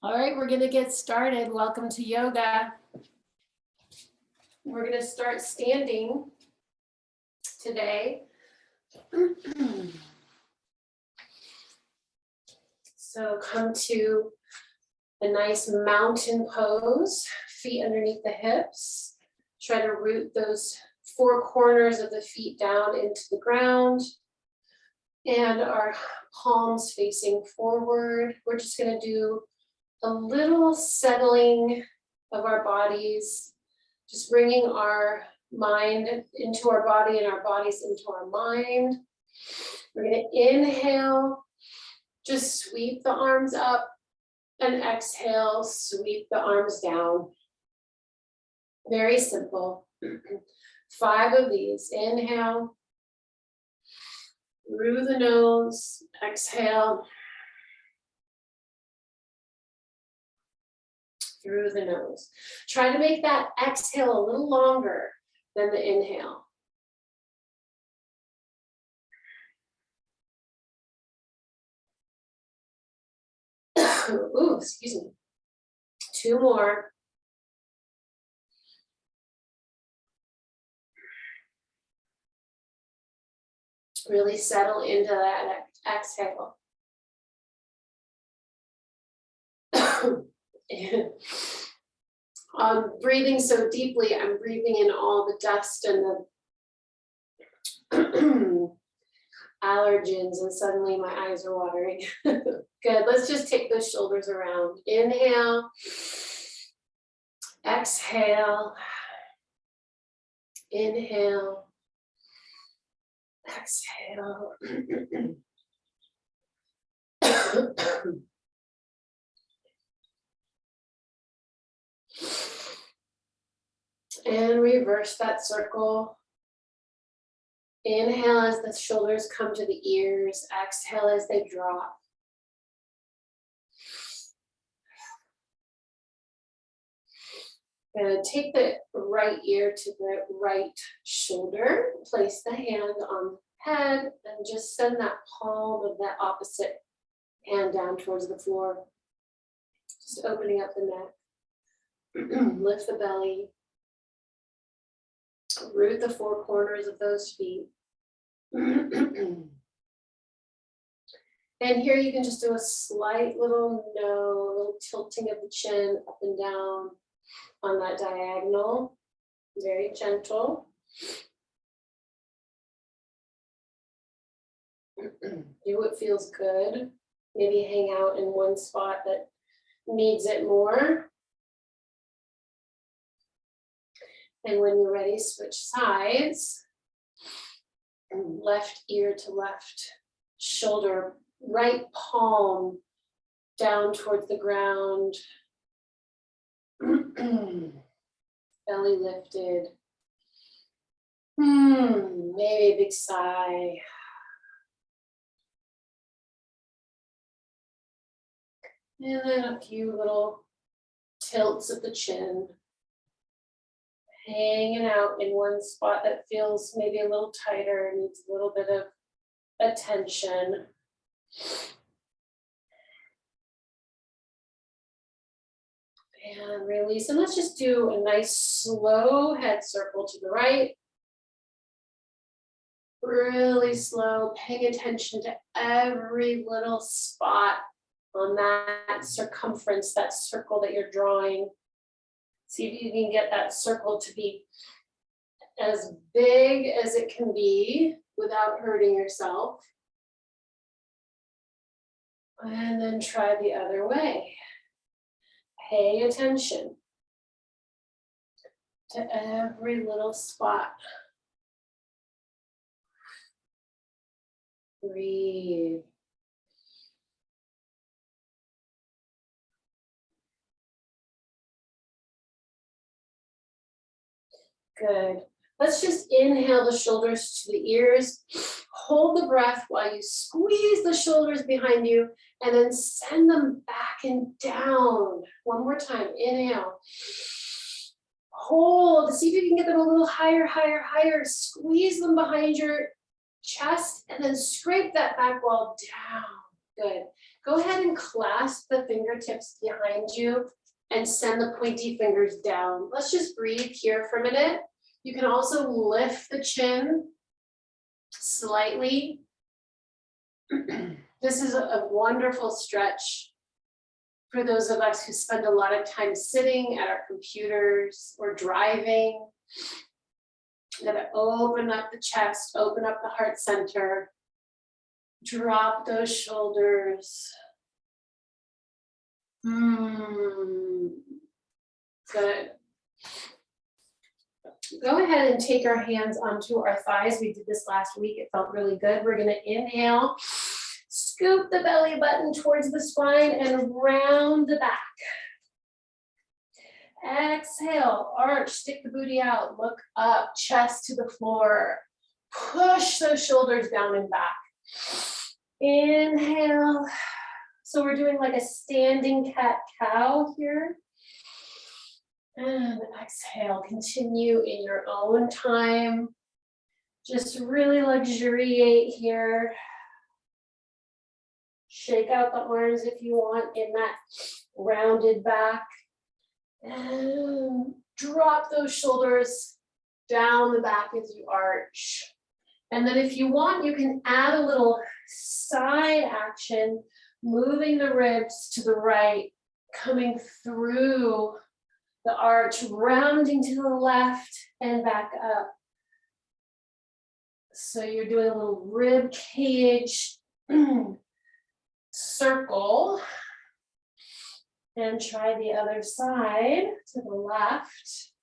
All right, we're gonna get started. Welcome to yoga. We're gonna start standing today. So come to a nice mountain pose, feet underneath the hips. Try to root those four corners of the feet down into the ground and our palms facing forward. We're just gonna do a little settling of our bodies, just bringing our mind into our body and our bodies into our mind. We're going to inhale, just sweep the arms up, and exhale, sweep the arms down. Very simple. 5 of these. Inhale, through the nose, exhale, through the nose. Try to make that exhale a little longer than the inhale. Ooh, excuse me. 2 more. Really settle into that exhale. Breathing so deeply, I'm breathing in all the dust and the allergens, and suddenly my eyes are watering. Good, let's just take those shoulders around. Inhale, exhale, inhale, exhale. And reverse that circle. Inhale as the shoulders come to the ears. Exhale as they drop. And take the right ear to the right shoulder. Place the hand on the head and just send that palm of that opposite hand down towards the floor. Just opening up the neck. Lift the belly. Root the 4 corners of those feet. And here you can just do a slight little tilting of the chin up and down on that diagonal. Very gentle. Do what feels good. Maybe hang out in one spot that needs it more. And when you're ready, switch sides. Left ear to left shoulder, right palm down towards the ground. Belly lifted. Maybe a big sigh. And then a few little tilts of the chin. Hanging out in one spot that feels maybe a little tighter, needs a little bit of attention. And release. And let's just do a nice slow head circle to the right. Really slow, paying attention to every little spot on that circumference, that circle that you're drawing. See if you can get that circle to be as big as it can be without hurting yourself. And then try the other way. Pay attention to every little spot. Breathe. Good. Let's just inhale the shoulders to the ears. Hold the breath while you squeeze the shoulders behind you and then send them back and down. One more time. Inhale. Hold. See if you can get them a little higher, higher, higher. Squeeze them behind your chest and then scrape that back wall down. Good. Go ahead and clasp the fingertips behind you and send the pointy fingers down. Let's just breathe here for a minute. You can also lift the chin slightly. This is a wonderful stretch for those of us who spend a lot of time sitting at our computers or driving. Gotta open up the chest, open up the heart center. Drop those shoulders. Good. Go ahead and take our hands onto our thighs. We did this last week. It felt really good. We're gonna inhale, scoop the belly button towards the spine and round the back. Exhale, arch, stick the booty out, look up, chest to the floor. Push those shoulders down and back. Inhale. So we're doing like a standing cat-cow here. And exhale, continue in your own time. Just really luxuriate here. Shake out the arms if you want in that rounded back. And drop those shoulders down the back as you arch. And then if you want, you can add a little side action, moving the ribs to the right, coming through the arch, rounding to the left and back up. So you're doing a little rib cage circle. And try the other side to the left.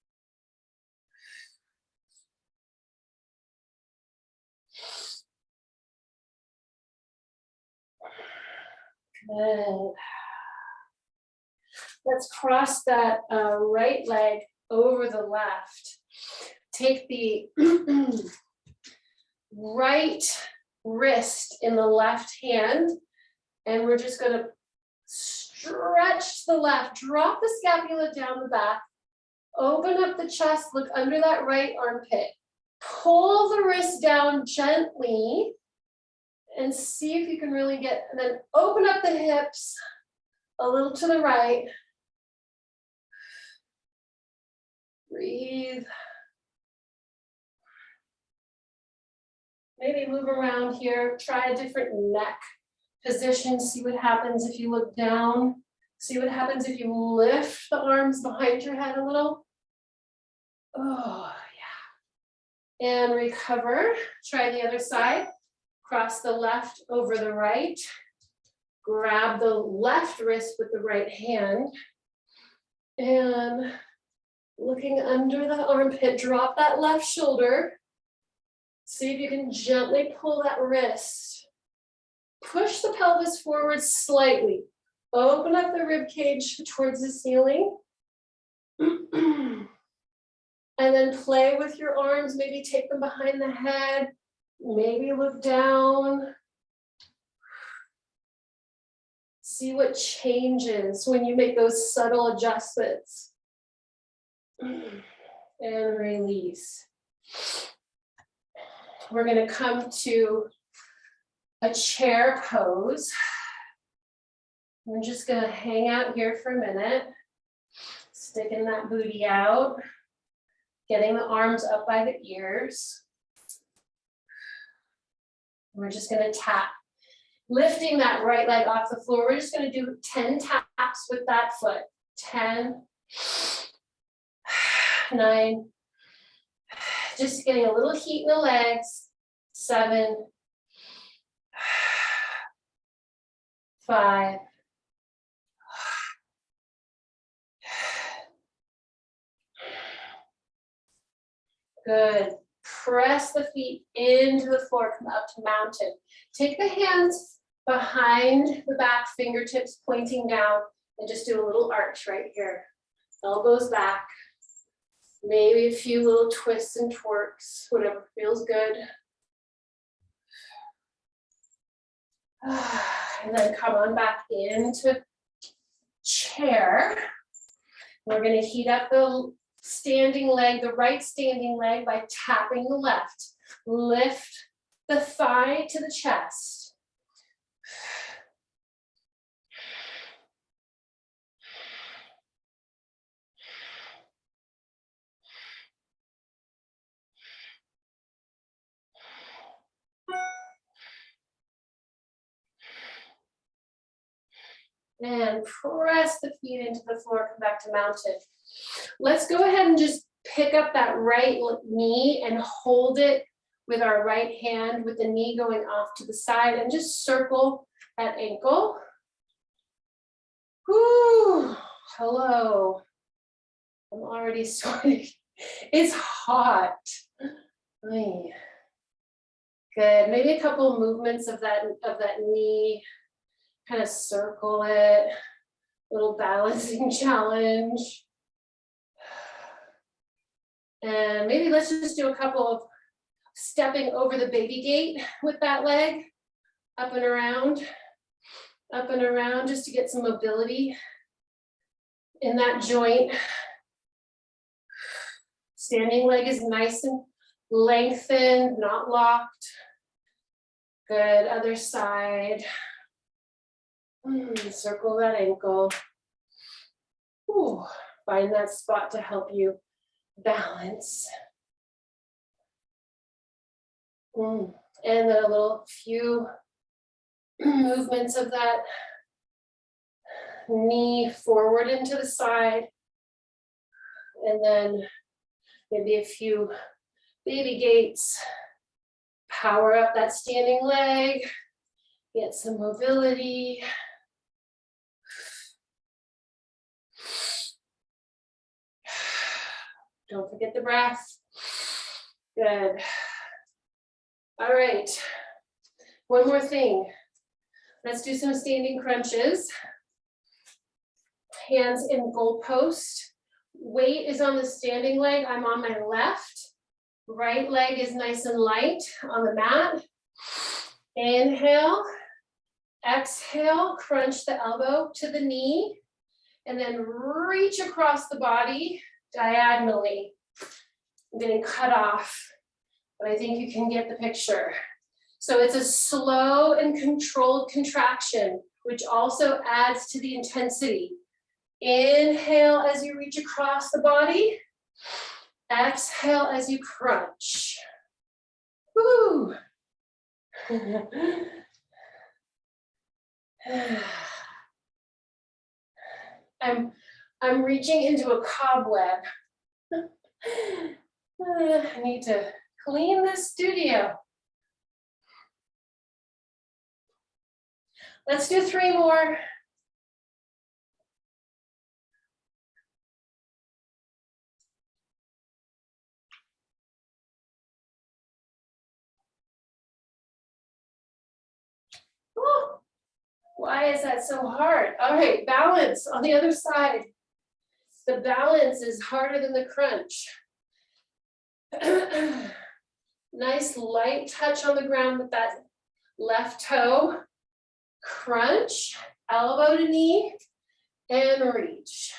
Good. Let's cross that right leg over the left. Take the right wrist in the left hand, and we're just going to stretch the left, drop the scapula down the back, open up the chest, look under that right armpit, pull the wrist down gently, and see if you can really get, and then open up the hips a little to the right. Breathe. Maybe move around here, try a different neck position, see what happens if you look down. See what happens if you lift the arms behind your head a little. Oh, yeah. And recover. Try the other side. Cross the left over the right. Grab the left wrist with the right hand. And looking under the armpit, drop that left shoulder. See if you can gently pull that wrist. Push the pelvis forward slightly. Open up the rib cage towards the ceiling. And then play with your arms. Maybe take them behind the head. Maybe look down. See what changes when you make those subtle adjustments. And release. We're going to come to a chair pose. I'm just going to hang out here for a minute, sticking that booty out, getting the arms up by the ears. We're just going to tap, lifting that right leg off the floor. We're just going to do 10 taps with that foot. 10, 9, just getting a little heat in the legs. 7, 5, 'Good. Press the feet into the floor, come up to mountain. Take the hands behind the back, fingertips pointing down, and just do a little arch right here. Elbows back. Maybe a few little twists and twerks, whatever feels good. And then come on back into chair. We're going to heat up the standing leg, the right standing leg, by tapping the left. Lift the thigh to the chest. And press the feet into the floor, come back to mountain. Let's go ahead and just pick up that right knee and hold it with our right hand with the knee going off to the side and just circle that ankle. Whoo, hello. I'm already sweating. It's hot. Good. Maybe a couple of movements of that knee. Kind of circle it. Little balancing challenge. And maybe let's just do a couple of stepping over the baby gate with that leg. Up and around, just to get some mobility in that joint. Standing leg is nice and lengthened, not locked. Good, other side. Circle that ankle. Ooh, find that spot to help you balance. And then a little few movements of that knee forward into the side. And then maybe a few baby gates. Power up that standing leg. Get some mobility. Don't forget the breath. Good. All right. One more thing. Let's do some standing crunches. Hands in goalpost. Weight is on the standing leg. I'm on my left. Right leg is nice and light on the mat. Inhale. Exhale. Crunch the elbow to the knee. And then reach across the body diagonally. I'm getting cut off, but I think you can get the picture. So it's a slow and controlled contraction, which also adds to the intensity. Inhale as you reach across the body. Exhale as you crunch. Woo! I'm reaching into a cobweb. I need to clean this studio. Let's do 3 more. Oh, why is that so hard? All right, balance on the other side. The balance is harder than the crunch. Nice light touch on the ground with that left toe. Crunch, elbow to knee, and reach.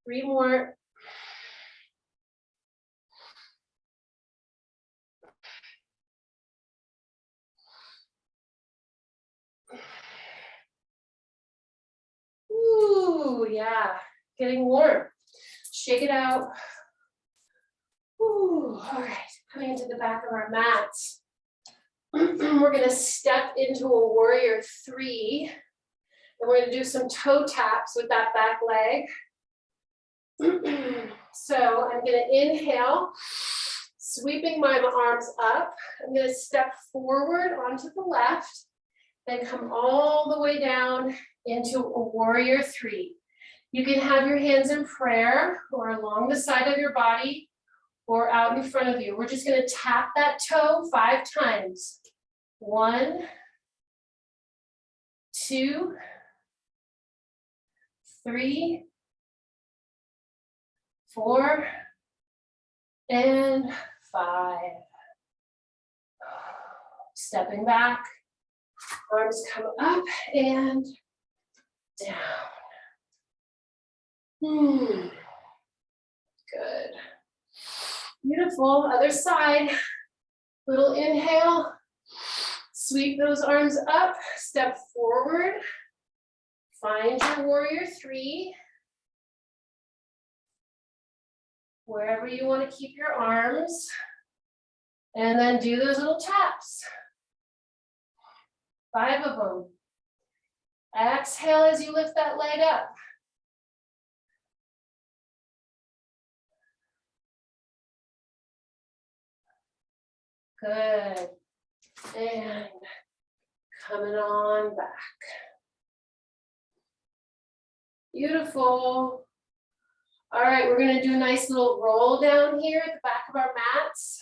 Three more. Ooh, yeah, getting warm. Shake it out. Ooh, all right, coming into the back of our mats. We're gonna step into a warrior 3. And we're gonna do some toe taps with that back leg. So I'm gonna inhale, sweeping my arms up. I'm gonna step forward onto the left, then come all the way down into a warrior 3. You can have your hands in prayer or along the side of your body or out in front of you. We're just gonna tap that toe 5 times. 1, 2, 3, 4, and 5. Stepping back, arms come up and down. Good. Beautiful, other side. Little inhale. Sweep those arms up, step forward. Find your warrior three. Wherever you want to keep your arms. And then do those little taps. 5 of them. Exhale as you lift that leg up. Good. And coming on back. Beautiful. All right, we're going to do a nice little roll down here at the back of our mats.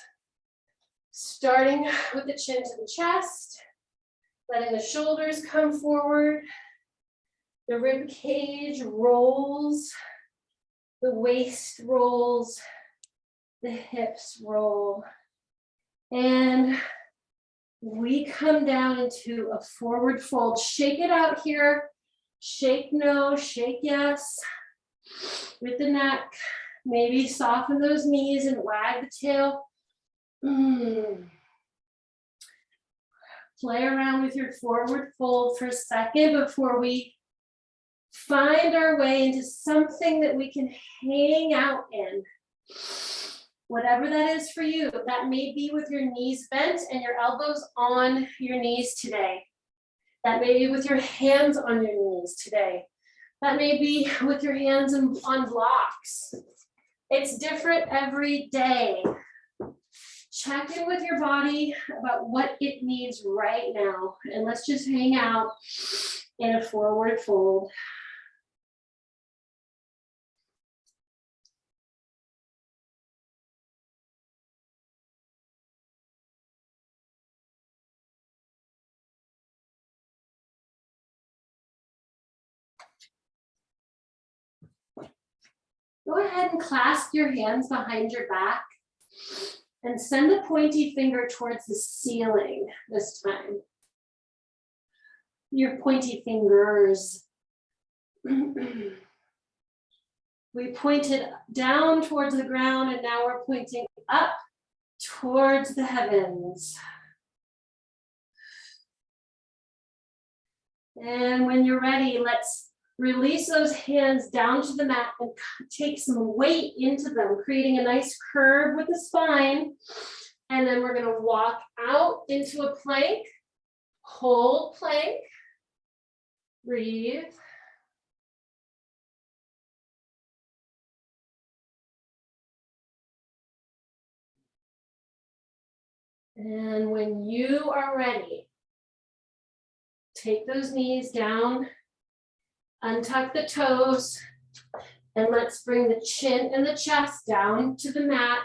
Starting with the chin to the chest, letting the shoulders come forward. The rib cage rolls, the waist rolls, the hips roll. And we come down into a forward fold. Shake it out here. Shake no, shake yes. With the neck, maybe soften those knees and wag the tail. Play around with your forward fold for a second before we find our way into something that we can hang out in. Whatever that is for you, that may be with your knees bent and your elbows on your knees today. That may be with your hands on your knees today. That may be with your hands on blocks. It's different every day. Check in with your body about what it needs right now. And let's just hang out in a forward fold. Go ahead and clasp your hands behind your back and send the pointy finger towards the ceiling this time. Your pointy fingers. We pointed down towards the ground and now we're pointing up towards the heavens. And when you're ready, let's release those hands down to the mat and take some weight into them, creating a nice curve with the spine. And then we're going to walk out into a plank, hold plank, breathe. And when you are ready, take those knees down. Untuck the toes, and let's bring the chin and the chest down to the mat.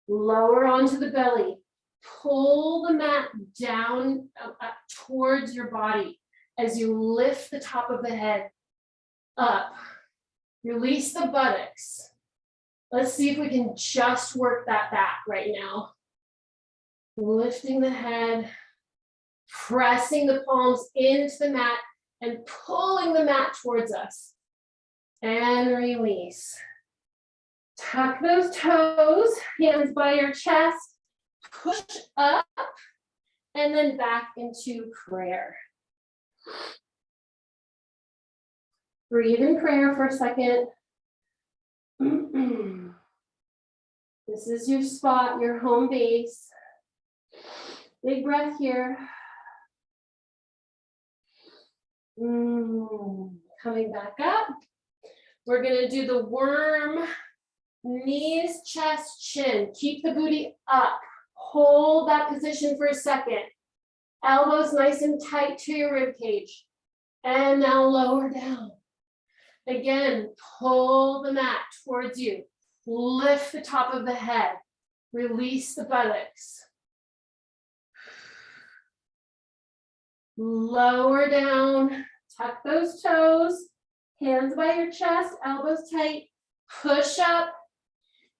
Lower onto the belly. Pull the mat down up towards your body as you lift the top of the head up. Release the buttocks. Let's see if we can just work that back right now. Lifting the head, pressing the palms into the mat, and pulling the mat towards us. And release. Tuck those toes, hands by your chest, push up, and then back into prayer. Breathe in prayer for a second. This is your spot, your home base. Big breath here. Coming back up. We're going to do the worm, knees, chest, chin. Keep the booty up. Hold that position for a second. Elbows nice and tight to your rib cage. And now lower down. Again, pull the mat towards you. Lift the top of the head. Release the buttocks. Lower down. Tuck those toes. Hands by your chest, elbows tight. Push up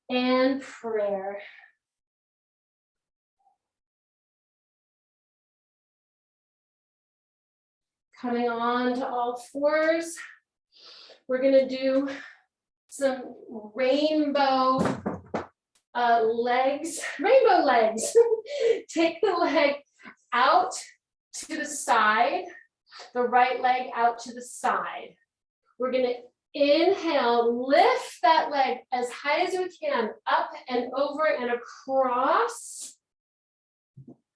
and prayer. Coming on to all fours. We're going to do some rainbow legs, rainbow legs. Take the leg out to the side, the right leg out to the side. We're gonna inhale, lift that leg as high as we can, up and over and across.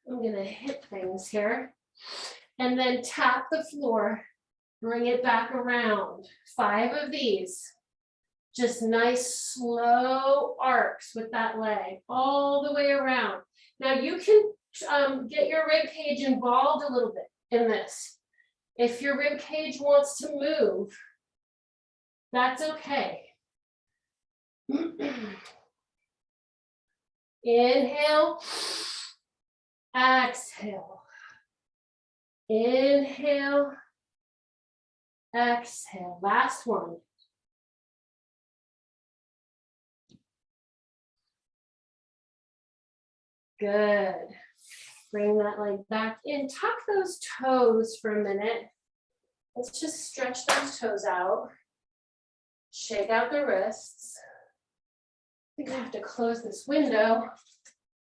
I'm gonna hit things here. And then tap the floor, bring it back around. 5 of these. Just nice slow arcs with that leg all the way around. Now you can get your rib cage involved a little bit in this. If your rib cage wants to move, that's okay. Inhale, exhale. Inhale, exhale. Last one. Good. Bring that leg back in. Tuck those toes for a minute. Let's just stretch those toes out. Shake out the wrists. I think I have to close this window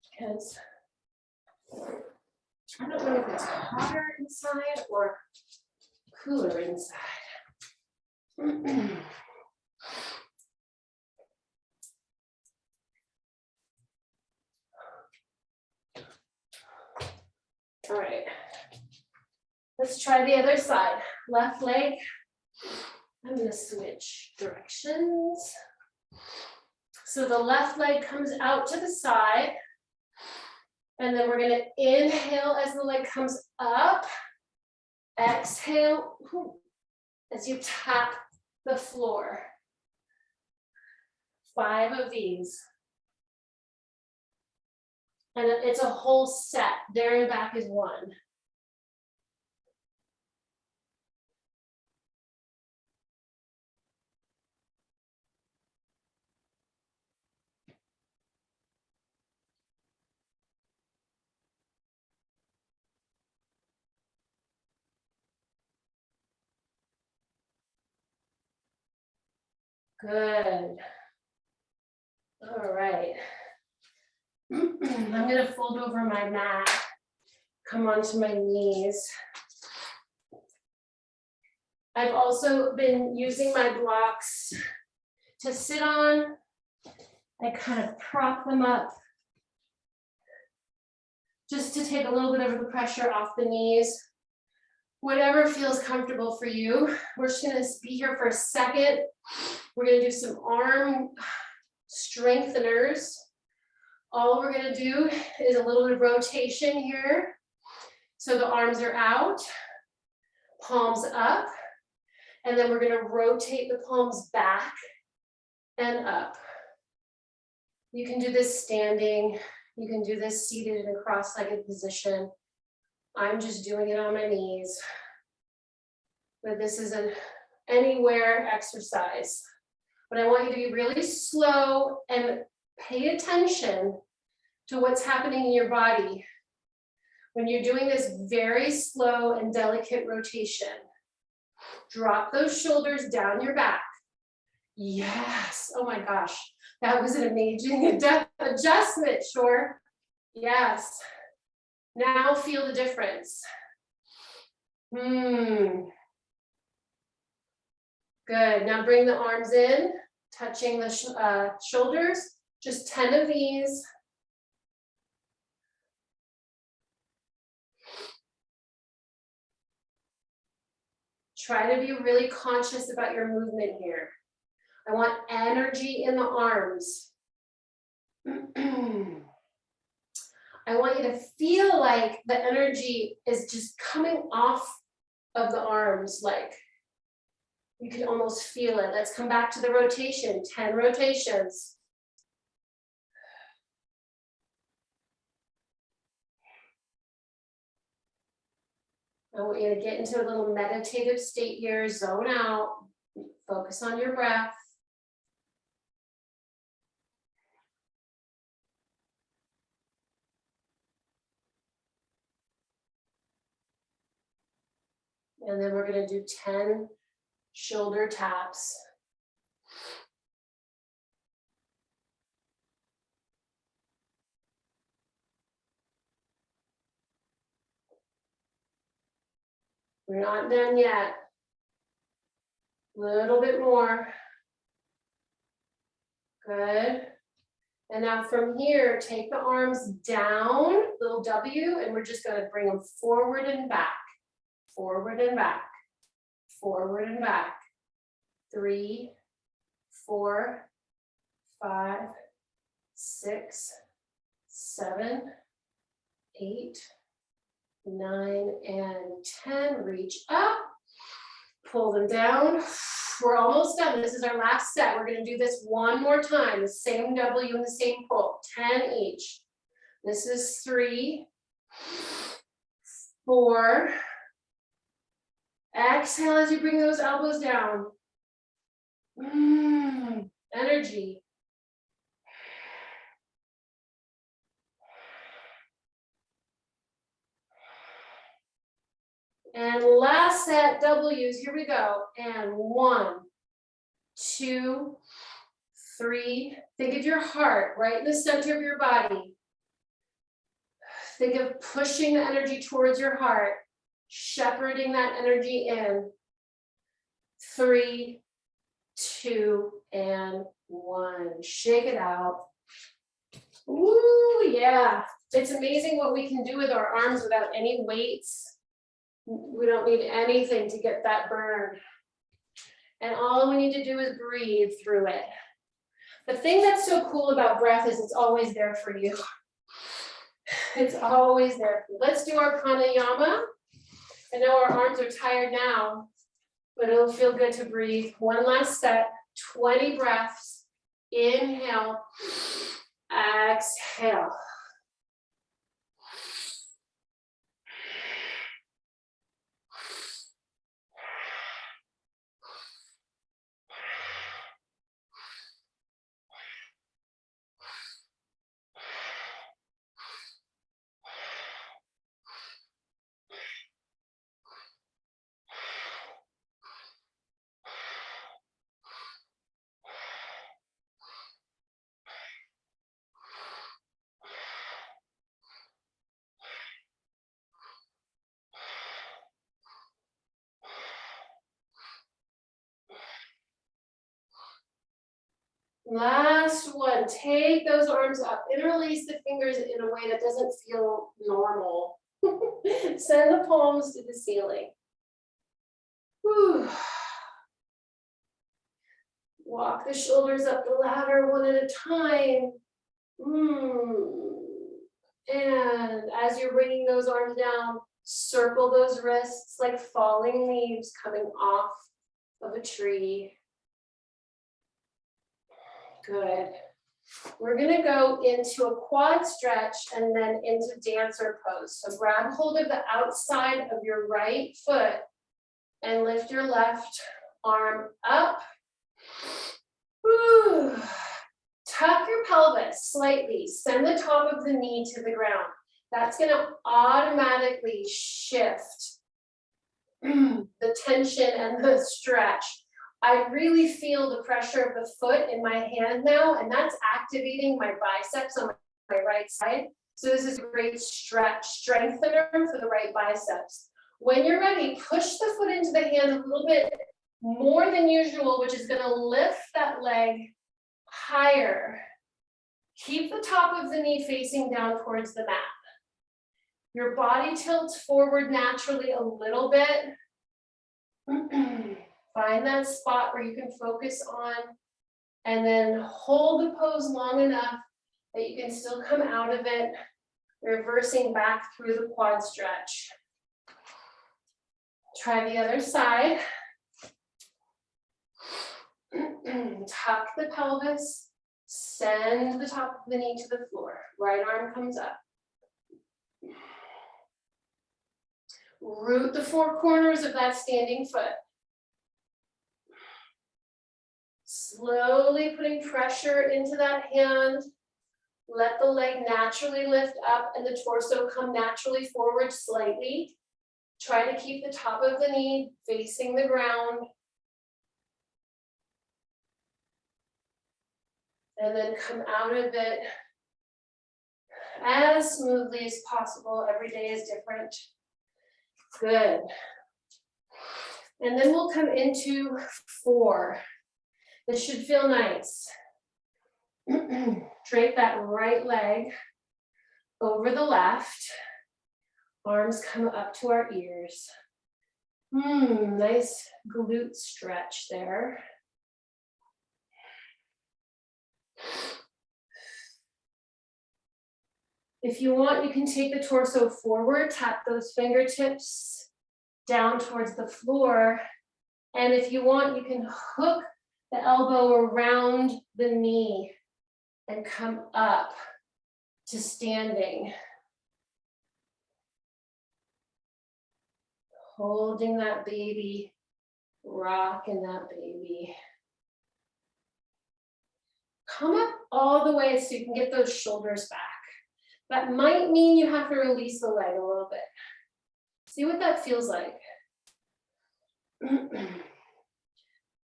because I don't know if it's hotter inside or cooler inside. All right, let's try the other side. Left leg. I'm gonna switch directions. So the left leg comes out to the side, and then we're gonna inhale as the leg comes up. Exhale as you tap the floor. 5 of these. And it's a whole set. There and back is 1. Good. All right. I'm going to fold over my mat, come onto my knees. I've also been using my blocks to sit on. I kind of prop them up just to take a little bit of the pressure off the knees. Whatever feels comfortable for you. We're just going to be here for a second. We're going to do some arm strengtheners. All we're going to do is a little bit of rotation here. So the arms are out, palms up, and then we're going to rotate the palms back and up. You can do this standing. You can do this seated in a cross-legged position. I'm just doing it on my knees. But this is an anywhere exercise. But I want you to be really slow and pay attention to what's happening in your body when you're doing this very slow and delicate rotation. Drop those shoulders down your back. Yes. Oh my gosh. That was an amazing adjustment, Shore. Yes. Now feel the difference. Good. Now bring the arms in, touching the shoulders. Just 10 of these. Try to be really conscious about your movement here. I want energy in the arms. I want you to feel like the energy is just coming off of the arms, like you can almost feel it. Let's come back to the rotation, 10 rotations. I want you to get into a little meditative state here, zone out, focus on your breath. And then we're going to do 10 shoulder taps. We're not done yet. Little bit more. Good. And now from here, take the arms down, little W, and we're just gonna bring them forward and back, forward and back, forward and back. 3, 4, 5, 6, 7, 8, 9, and 10. Reach up, pull them down. We're almost done. This is our last set. We're going to do this one more time. The same W and the same pull, 10 each. This is 3, 4. Exhale as you bring those elbows down. Energy. And last set, W's, here we go. And 1, 2, 3. Think of your heart right in the center of your body. Think of pushing the energy towards your heart, shepherding that energy in. 3, 2, and 1. Shake it out. Ooh, yeah. It's amazing what we can do with our arms without any weights. We don't need anything to get that burn. And all we need to do is breathe through it. The thing that's so cool about breath is it's always there for you. It's always there. Let's do our pranayama. I know our arms are tired now, but it'll feel good to breathe. One last set, 20 breaths. Inhale, exhale. Last one, take those arms up, interlace the fingers in a way that doesn't feel normal. Send the palms to the ceiling. Whew. Walk the shoulders up the ladder one at a time. And as you're bringing those arms down, circle those wrists like falling leaves coming off of a tree. Good. We're gonna go into a quad stretch and then into dancer pose. So grab hold of the outside of your right foot and lift your left arm up. Whew. Tuck your pelvis slightly, send the top of the knee to the ground. That's gonna automatically shift the tension and the stretch. I really feel the pressure of the foot in my hand now, and that's activating my biceps on my right side. So this is a great stretch, strengthener for the right biceps. When you're ready, push the foot into the hand a little bit more than usual, which is gonna lift that leg higher. Keep the top of the knee facing down towards the mat. Your body tilts forward naturally a little bit. Find that spot where you can focus on, and then hold the pose long enough that you can still come out of it, reversing back through the quad stretch. Try the other side. Tuck the pelvis, send the top of the knee to the floor. Right arm comes up. Root the four corners of that standing foot. Slowly putting pressure into that hand. Let the leg naturally lift up and the torso come naturally forward slightly. Try to keep the top of the knee facing the ground. And then come out of it as smoothly as possible. Every day is different. Good. And then we'll come into 4. This should feel nice. Drape that right leg over the left. Arms come up to our ears. Nice glute stretch there. If you want, you can take the torso forward, tap those fingertips down towards the floor. And if you want, you can hook the elbow around the knee and come up to standing. Holding that baby, rocking that baby. Come up all the way so you can get those shoulders back. That might mean you have to release the leg a little bit. See what that feels like.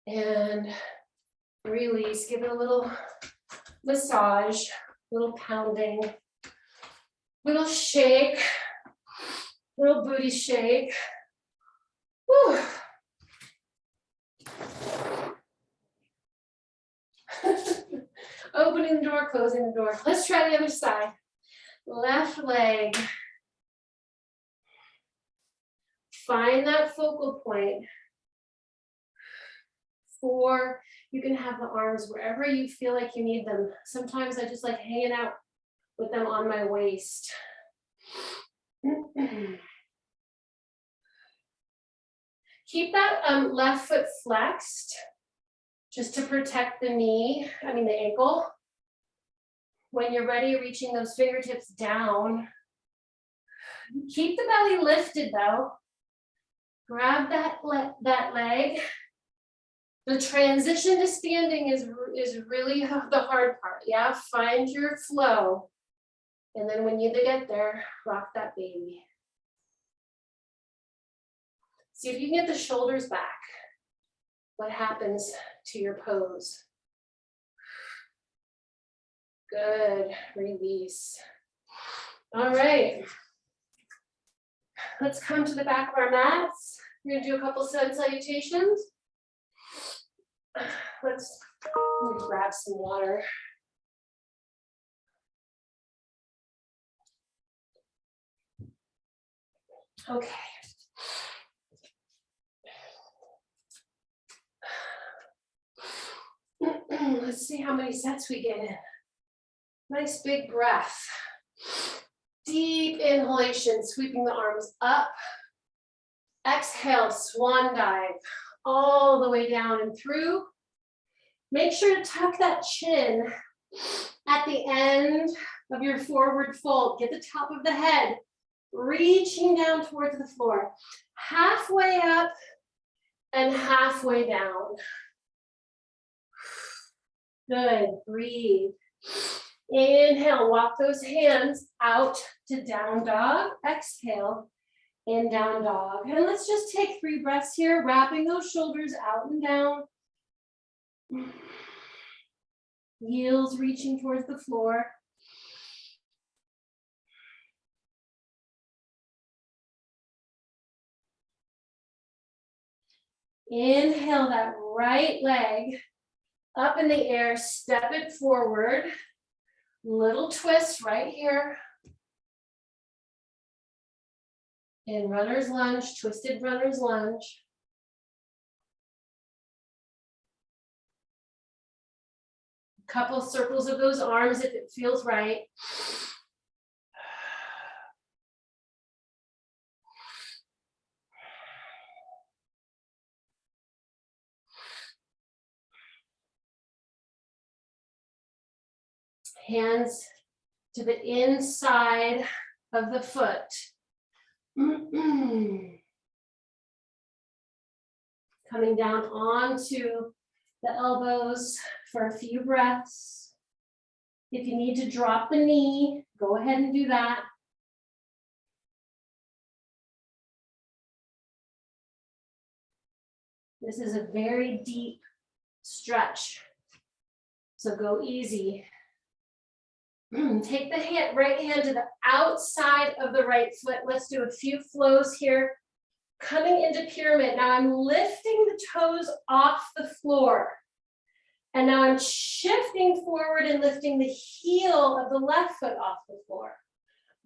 And release, give it a little massage, little pounding, little shake, little booty shake. Whew. Opening the door, closing the door. Let's try the other side. Left leg. Find that focal point. 4, you can have the arms wherever you feel like you need them. Sometimes I just like hanging out with them on my waist. Keep that left foot flexed just to protect the knee, the ankle. When you're ready, reaching those fingertips down. Keep the belly lifted though. Grab that leg. The transition to standing is really the hard part. Yeah, find your flow. And then when you get there, rock that baby. See if you can get the shoulders back. What happens to your pose? Good, release. All right. Let's come to the back of our mats. We're gonna do a couple sun salutations. Let me grab some water. Okay. Let's see how many sets we get in. Nice big breath. Deep inhalation, sweeping the arms up. Exhale, swan dive, all the way down and through. Make sure to tuck that chin at the end of your forward fold. Get the top of the head reaching down towards the floor. Halfway up and halfway down. Good, breathe. Inhale, walk those hands out to down dog. Exhale, in down dog. And let's just take 3 breaths here, wrapping those shoulders out and down. Heels reaching towards the floor. Inhale that right leg up in the air, step it forward. Little twist right here. In runner's lunge, twisted runner's lunge. Couple circles of those arms if it feels right. Hands to the inside of the foot. Coming down onto the elbows for a few breaths. If you need to drop the knee, go ahead and do that. This is a very deep stretch, so go easy. Take the right hand to the outside of the right foot. Let's do a few flows here. Coming into pyramid. Now I'm lifting the toes off the floor. And now I'm shifting forward and lifting the heel of the left foot off the floor.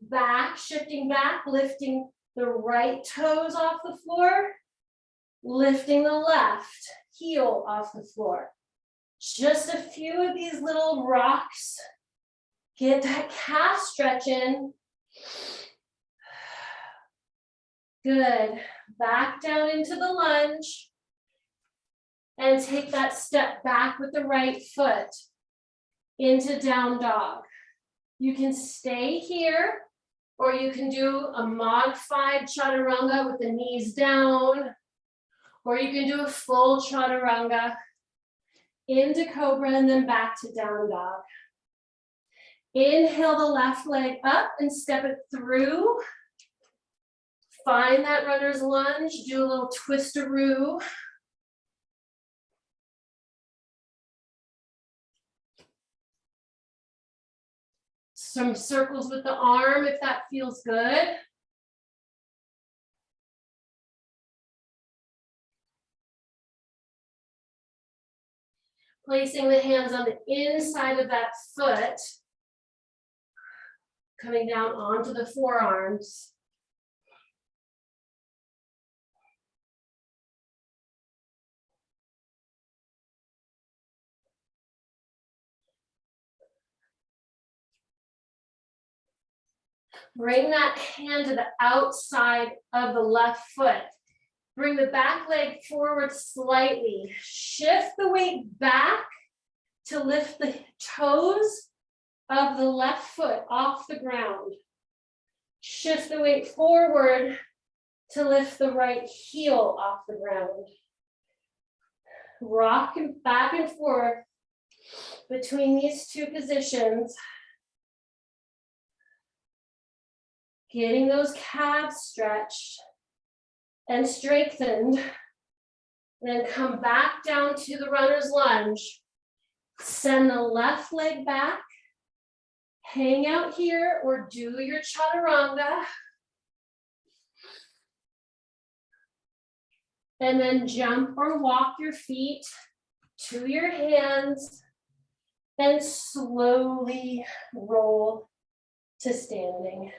Back, shifting back, lifting the right toes off the floor, lifting the left heel off the floor. Just a few of these little rocks. Get that calf stretch in. Good. Back down into the lunge. And take that step back with the right foot into down dog. You can stay here, or you can do a modified chaturanga with the knees down, or you can do a full chaturanga into cobra and then back to down dog. Inhale the left leg up and step it through. Find that runner's lunge, do a little twistaroo. Some circles with the arm if that feels good. Placing the hands on the inside of that foot, coming down onto the forearms. Bring that hand to the outside of the left foot. Bring the back leg forward slightly. Shift the weight back to lift the toes of the left foot off the ground. Shift the weight forward to lift the right heel off the ground. Rock back and forth between these two positions. Getting those calves stretched and strengthened. Then come back down to the runner's lunge. Send the left leg back. Hang out here or do your chaturanga. And then jump or walk your feet to your hands and slowly roll to standing.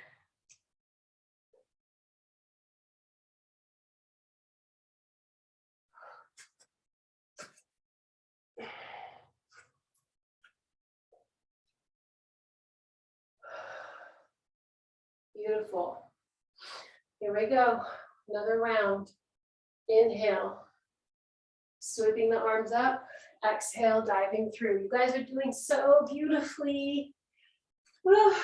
Beautiful. Here we go. Another round. Inhale. Sweeping the arms up. Exhale, diving through. You guys are doing so beautifully. Whew.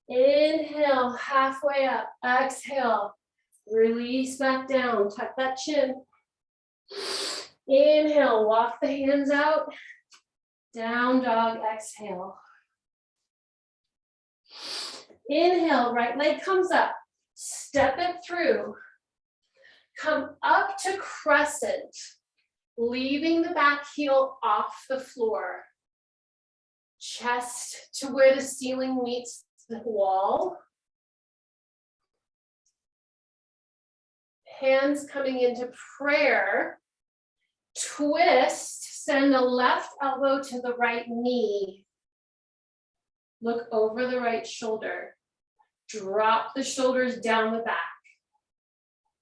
Inhale, halfway up. Exhale. Release back down. Tuck that chin. Inhale, walk the hands out. Down dog, exhale. Inhale, right leg comes up. Step it through. Come up to crescent, leaving the back heel off the floor. Chest to where the ceiling meets the wall. Hands coming into prayer. Twist, send the left elbow to the right knee. Look over the right shoulder. Drop the shoulders down the back.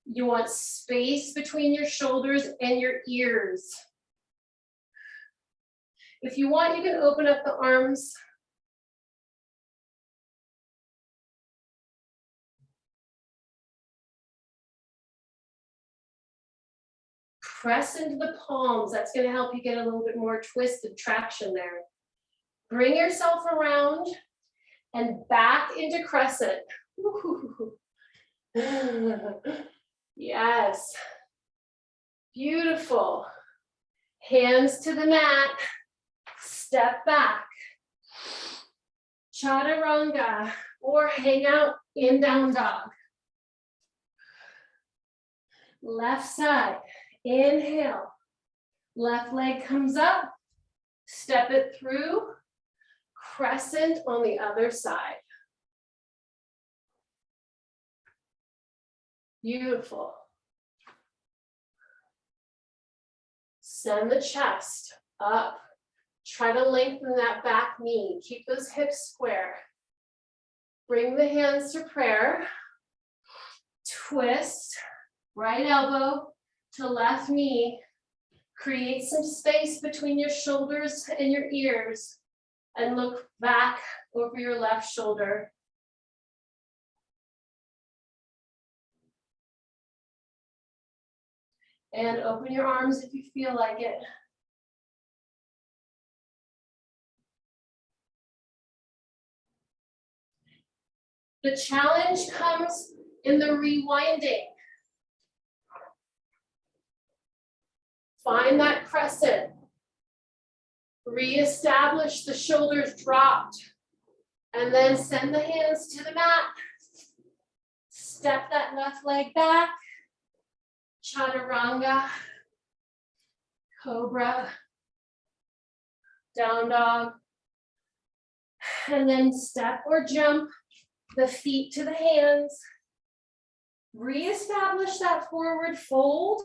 You want space between your shoulders and your ears. If you want, you can open up the arms. Press into the palms. That's going to help you get a little bit more twisted traction there. Bring yourself around and back into crescent. Yes. Beautiful. Hands to the mat. Step back. Chaturanga or hang out in down dog. Left side. Inhale. Left leg comes up. Step it through. Crescent on the other side. Beautiful. Send the chest up. Try to lengthen that back knee. Keep those hips square. Bring the hands to prayer. Twist, right elbow to left knee. Create some space between your shoulders and your ears and look back over your left shoulder. And open your arms if you feel like it. The challenge comes in the rewinding. Find that crescent. Reestablish the shoulders dropped. And then send the hands to the mat. Step that left leg back. Chaturanga. Cobra. Down dog. And then step or jump the feet to the hands. Reestablish that forward fold.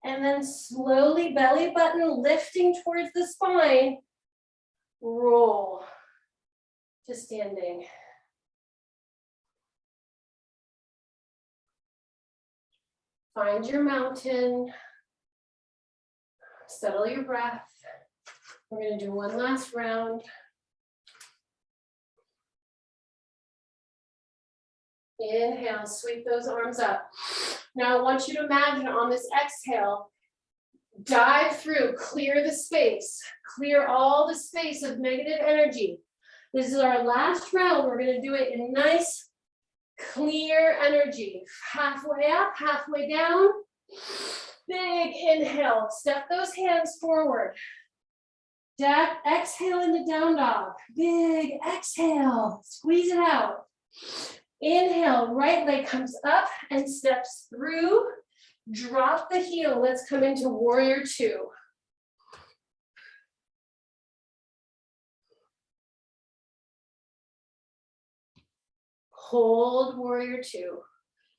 And then slowly belly button lifting towards the spine. Roll to standing. Find your mountain. Settle your breath. We're going to do one last round. Inhale, sweep those arms up. Now I want you to imagine on this exhale, dive through, clear the space, clear all the space of negative energy. This is our last round. We're going to do it in nice, clear energy. Halfway up, halfway down. Big inhale. Step those hands forward. Exhale into down dog. Big exhale. Squeeze it out. Inhale, right leg comes up and steps through. Drop the heel. Let's come into warrior two. Hold warrior two.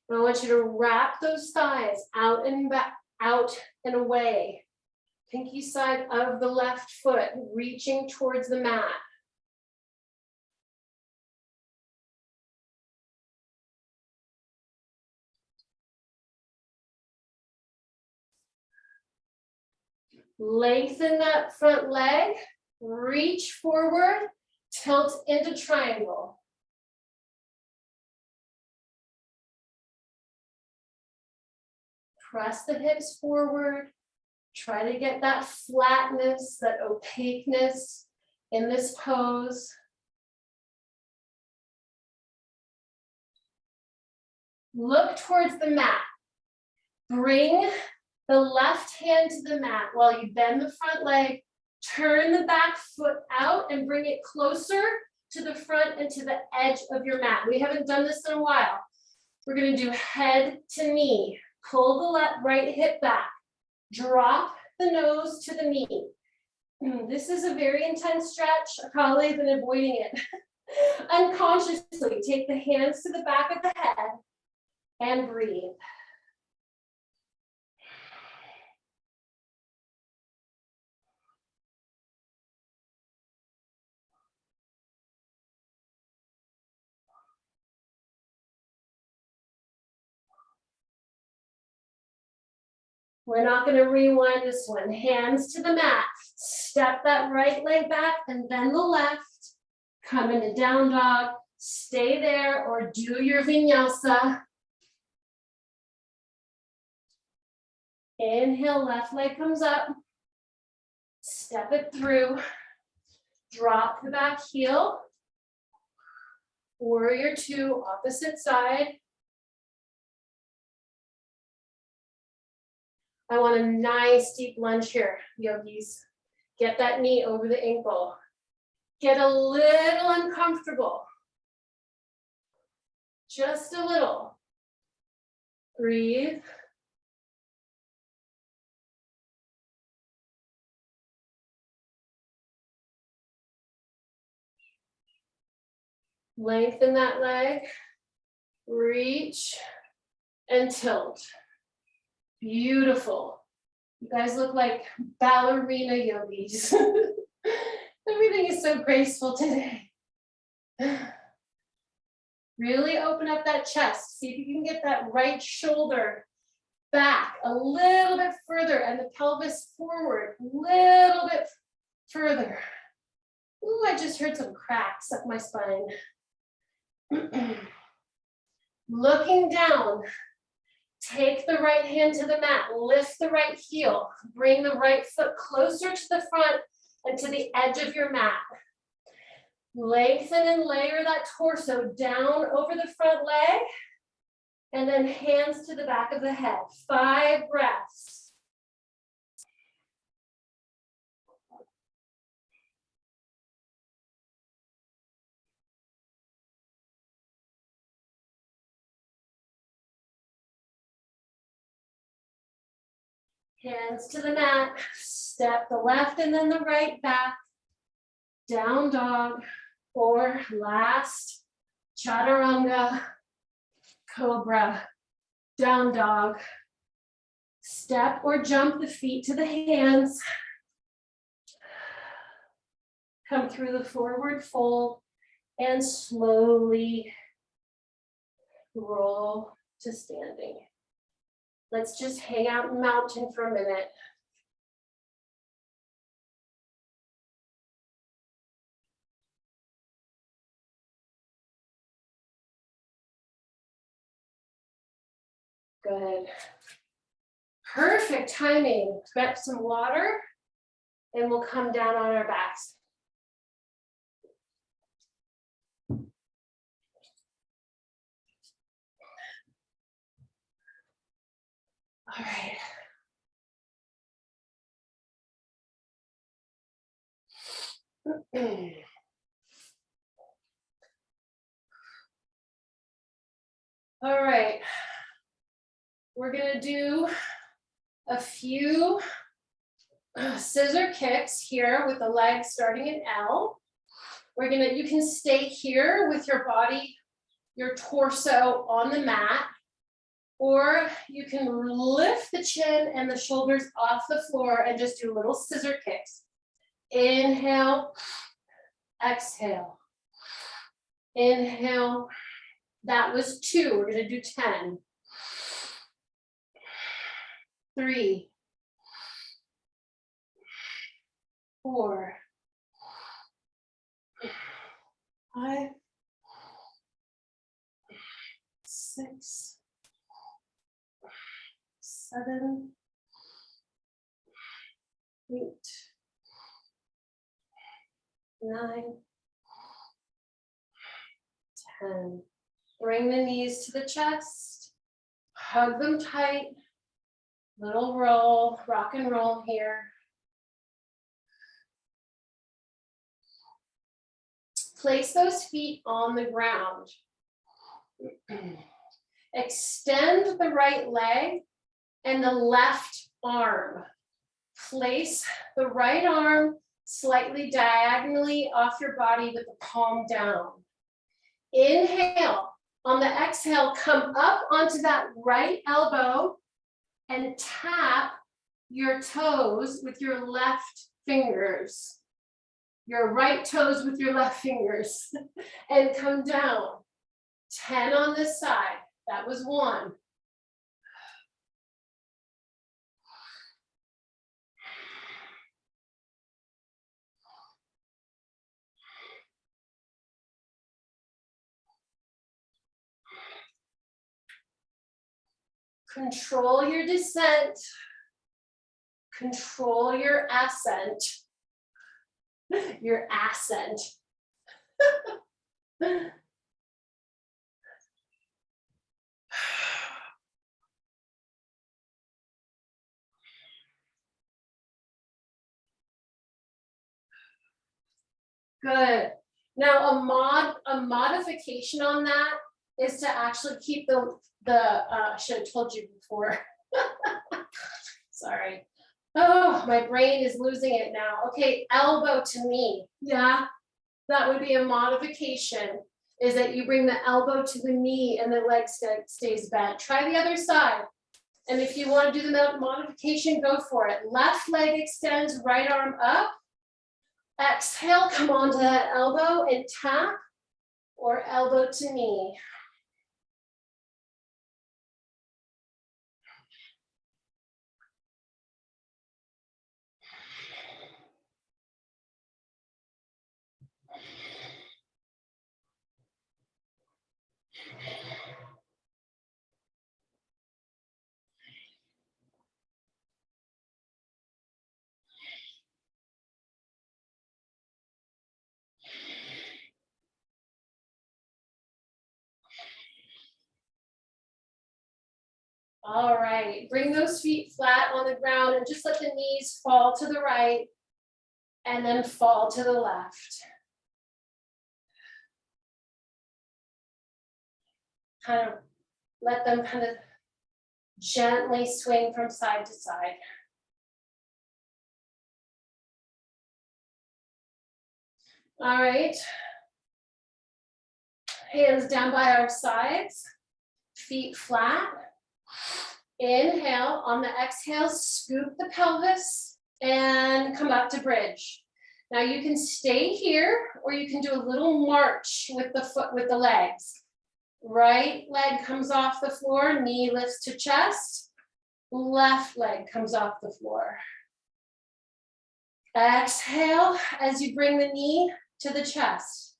And I want you to wrap those thighs out and back, out and away. Pinky side of the left foot, reaching towards the mat. Lengthen that front leg, reach forward, tilt into triangle. Press the hips forward. Try to get that flatness, that opaqueness in this pose. Look towards the mat. Bring the left hand to the mat while you bend the front leg. Turn the back foot out and bring it closer to the front and to the edge of your mat. We haven't done this in a while. We're going to do head to knee. Pull the left right hip back. Drop the nose to the knee. This is a very intense stretch. I've probably been avoiding it. Unconsciously, take the hands to the back of the head and breathe. We're not going to rewind this one. Hands to the mat. Step that right leg back and then the left. Come into down dog. Stay there or do your vinyasa. Inhale, left leg comes up. Step it through. Drop the back heel. Warrior two, opposite side. I want a nice deep lunge here, yogis. Get that knee over the ankle. Get a little uncomfortable. Just a little. Breathe. Lengthen that leg. Reach and tilt. Beautiful. You guys look like ballerina yogis. Everything is so graceful today. Really open up that chest. See if you can get that right shoulder back a little bit further and the pelvis forward a little bit further. Ooh, I just heard some cracks up my spine. Looking down, take the right hand to the mat, lift the right heel, bring the right foot closer to the front and to the edge of your mat. Lengthen and layer that torso down over the front leg, and then hands to the back of the head. 5 breaths. Hands to the mat, step the left and then the right back, down dog, or last, chaturanga, cobra, down dog. Step or jump the feet to the hands. Come through the forward fold and slowly roll to standing. Let's just hang out in mountain for a minute. Good. Perfect timing. Grab some water and we'll come down on our backs. All right. All right. We're gonna do a few scissor kicks here with the legs starting in L. You can stay here with your body, your torso on the mat, or you can lift the chin and the shoulders off the floor and just do little scissor kicks. Inhale, exhale. Inhale. That was 2. We're gonna do 10. 3, 4, 5, 6, 7, 8, 9, 10. Bring the knees to the chest, hug them tight. Little roll, rock and roll here. Place those feet on the ground. Extend the right leg and the left arm. Place the right arm slightly diagonally off your body with the palm down. Inhale. On the exhale, come up onto that right elbow and tap your toes with your left fingers. Your right toes with your left fingers. And come down. 10 on this side. That was 1. Control your descent. Control your ascent. Your ascent. Good. Now a modification on that is to actually keep I should have told you before. Sorry. Oh, my brain is losing it now. Okay, elbow to knee. Yeah, that would be a modification. is that you bring the elbow to the knee and the leg stays bent. Try the other side. And if you want to do the modification, go for it. Left leg extends, right arm up. Exhale, come onto that elbow and tap, or elbow to knee. All right, bring those feet flat on the ground and just let the knees fall to the right and then fall to the left. Kind of let them kind of gently swing from side to side. All right. Hands down by our sides, feet flat. Inhale, on the exhale, scoop the pelvis and come up to bridge. Now you can stay here or you can do a little march with the foot, with the legs. Right leg comes off the floor, knee lifts to chest. Left leg comes off the floor. Exhale as you bring the knee to the chest.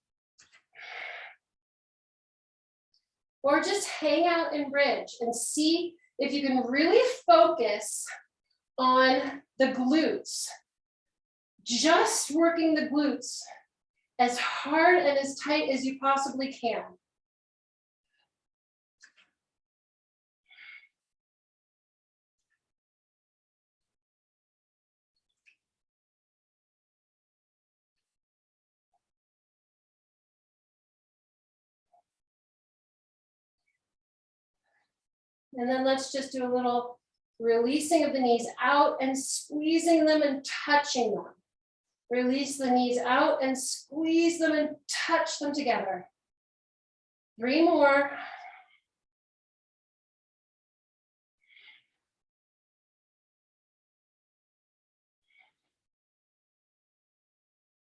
Or just hang out in bridge and see if you can really focus on the glutes. Just working the glutes as hard and as tight as you possibly can. And then let's just do a little releasing of the knees out and squeezing them and touching them. Release the knees out and squeeze them and touch them together. 3 more.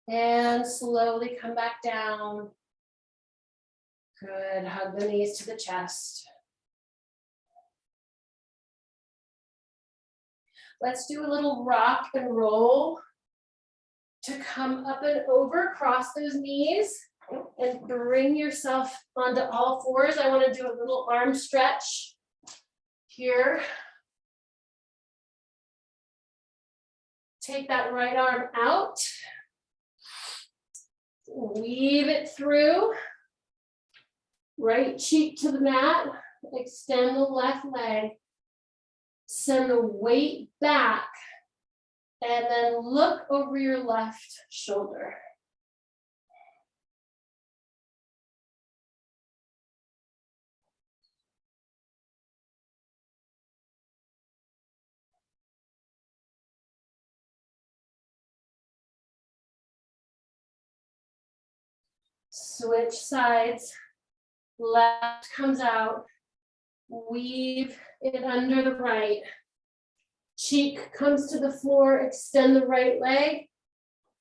And slowly come back down. Good, hug the knees to the chest. Let's do a little rock and roll to come up and over, cross those knees and bring yourself onto all fours. I want to do a little arm stretch here. Take that right arm out. Weave it through. Right cheek to the mat. Extend the left leg. Send the weight back. And then look over your left shoulder. Switch sides. Left comes out. Weave it under the right. Cheek comes to the floor, extend the right leg,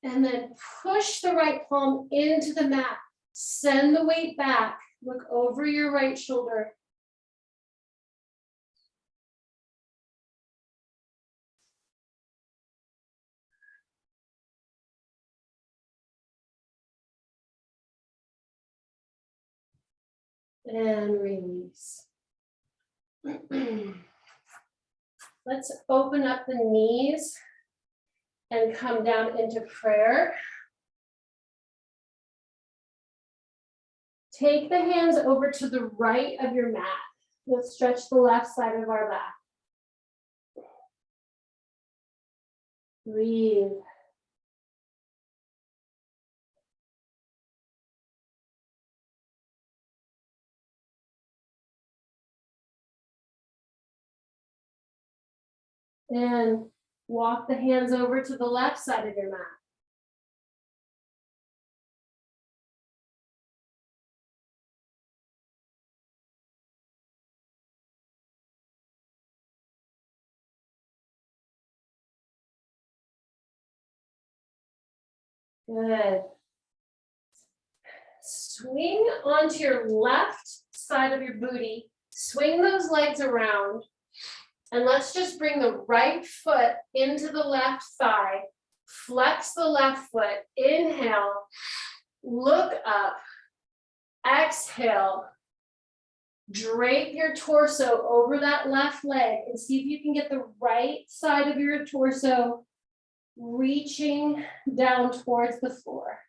and then push the right palm into the mat. Send the weight back. Look over your right shoulder. And release. Let's open up the knees and come down into prayer. Take the hands over to the right of your mat. Let's stretch the left side of our back. Breathe. And walk the hands over to the left side of your mat. Good. Swing onto your left side of your booty. Swing those legs around. And let's just bring the right foot into the left thigh. Flex the left foot. Inhale. Look up. Exhale. Drape your torso over that left leg and see if you can get the right side of your torso reaching down towards the floor.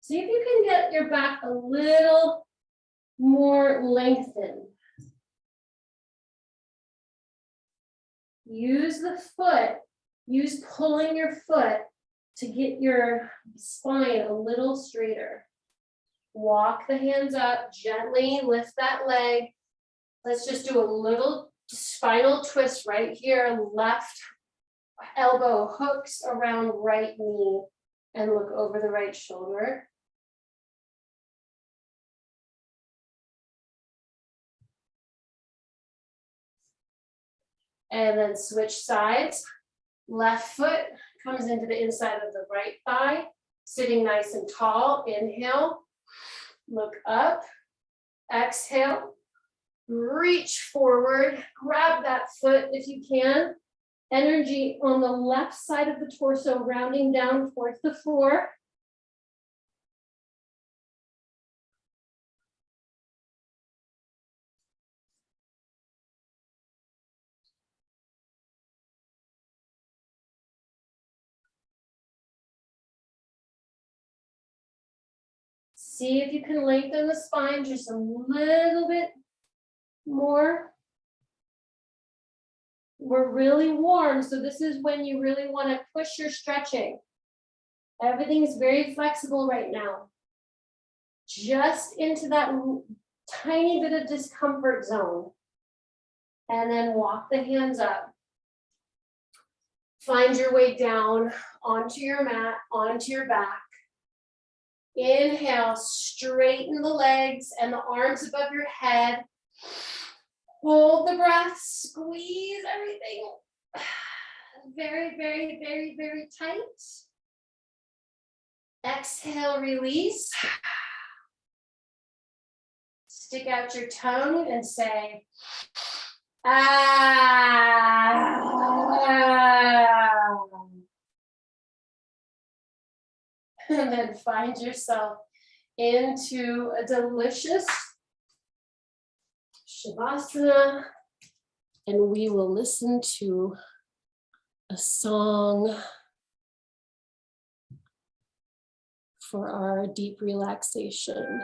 See if you can get your back a little more lengthened. Use the foot, use pulling your foot to get your spine a little straighter. Walk the hands up, gently lift that leg. Let's just do a little spinal twist right here. Left elbow hooks around right knee and look over the right shoulder. And then switch sides. Left foot comes into the inside of the right thigh, sitting nice and tall. Inhale, look up, exhale, reach forward, grab that foot if you can. Energy on the left side of the torso, rounding down towards the floor. See if you can lengthen the spine just a little bit more. We're really warm, so this is when you really want to push your stretching. Everything is very flexible right now. Just into that tiny bit of discomfort zone. And then walk the hands up. Find your way down onto your mat, onto your back. Inhale, straighten the legs and the arms above your head. Hold the breath, squeeze everything very, very, very, very tight. Exhale, release. Stick out your tongue and say, ah. And then find yourself into a delicious Shavasana. And we will listen to a song for our deep relaxation.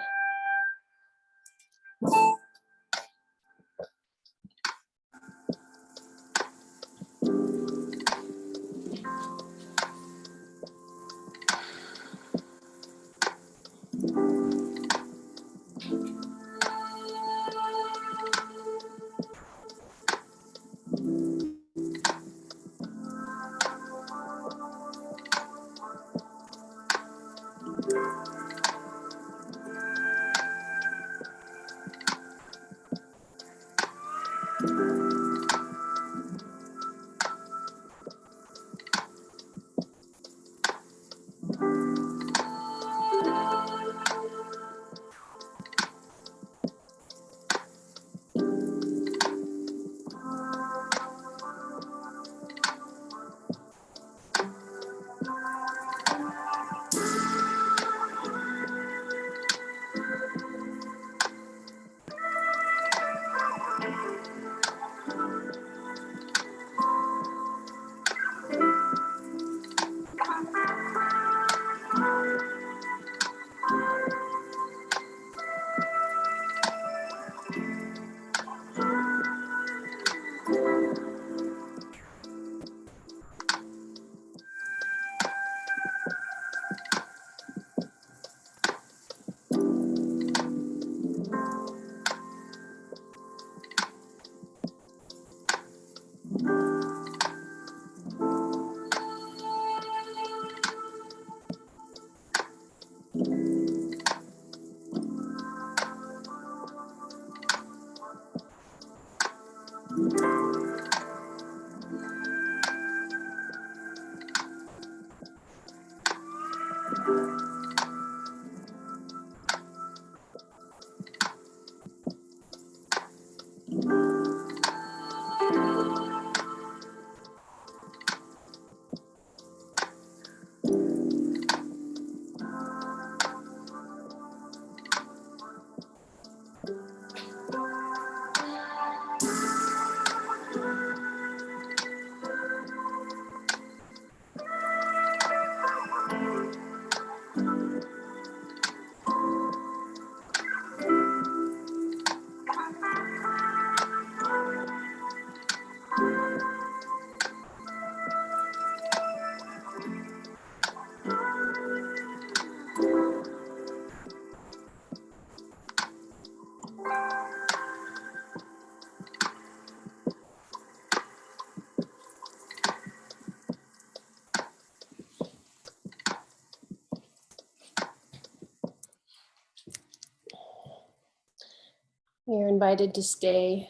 You're invited to stay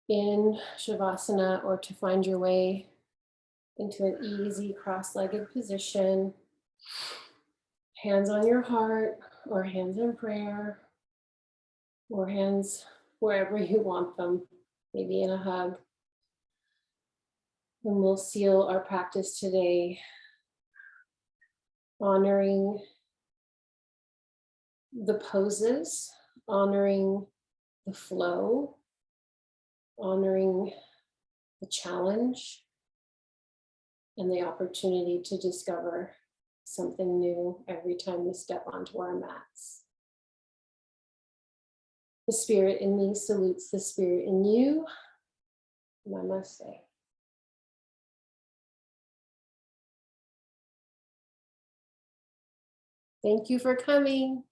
in Shavasana or to find your way into an easy cross-legged position. Hands on your heart or hands in prayer or hands wherever you want them, maybe in a hug. And we'll seal our practice today honoring the poses, honoring the flow, honoring the challenge, and the opportunity to discover something new every time we step onto our mats. The spirit in me salutes the spirit in you. Namaste. Thank you for coming.